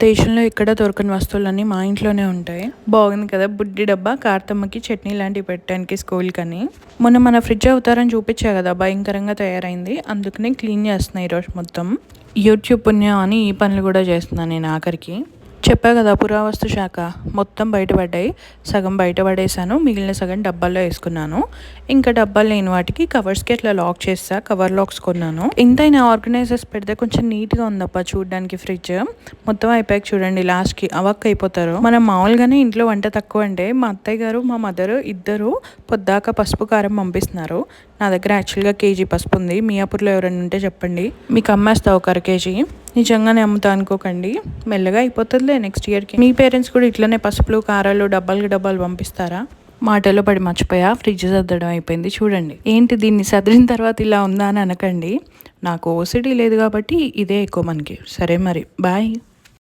దేశంలో ఎక్కడ దొరకని వస్తువులన్నీ మా ఇంట్లోనే ఉంటాయి. బాగుంది కదా, బుడ్డి డబ్బా కార్తమ్మకి చట్నీ లాంటివి పెట్టడానికి స్కూల్ కని. మొన్న మన ఫ్రిడ్జ్ అవతారం చూపించా కదా, భయంకరంగా తయారైంది. అందుకనే క్లీన్ చేస్తున్నా ఈరోజు మొత్తం. యూట్యూబ్ పుణ్యం అని ఈ పనులు కూడా చేస్తున్నాను నేను ఆఖరికి. చెప్పా కదా, పురావస్తు శాఖ మొత్తం బయటపడ్డాయి. సగం బయటపడేసాను, మిగిలిన సగం డబ్బాల్లో వేసుకున్నాను. ఇంకా డబ్బాలు లేని వాటికి కవర్స్కి అట్లా లాక్ చేస్తా, కవర్ లాక్స్ కొన్నాను. ఎంతైనా ఆర్గనైజర్స్ పెడితే కొంచెం నీట్గా ఉందప్ప చూడడానికి ఫ్రిడ్జ్. మొత్తం అయిపోయాక చూడండి, లాస్ట్కి అవక్ అయిపోతారు. మనం మామూలుగానే ఇంట్లో వంట తక్కువ అంటే మా అత్తయ్య గారు మా మదర్ ఇద్దరు పొద్దాక పసుపు కారం పంపిస్తున్నారు. నా దగ్గర యాక్చువల్గా కేజీ పసుపు ఉంది. మియాపూర్లో ఎవరైనా ఉంటే చెప్పండి, మీకు అమ్మేస్తా ఒక అర కేజీ. నిజంగానే అమ్ముతా అనుకోకండి, మెల్లగా అయిపోతుందిలే నెక్స్ట్ ఇయర్కి. మీ పేరెంట్స్ కూడా ఇట్లనే పసుపులు కారాలు డబ్బాలు పంపిస్తారా? మాటలో పడి మర్చిపోయా, ఫ్రిడ్జ్ సర్దడం అయిపోయింది. చూడండి ఏంటి, దీన్ని సర్దిన తర్వాత ఇలా ఉందా అని అనకండి. నాకు ఓసిడీ లేదు కాబట్టి ఇదే ఎక్కువ మనకి. సరే మరి, బాయ్.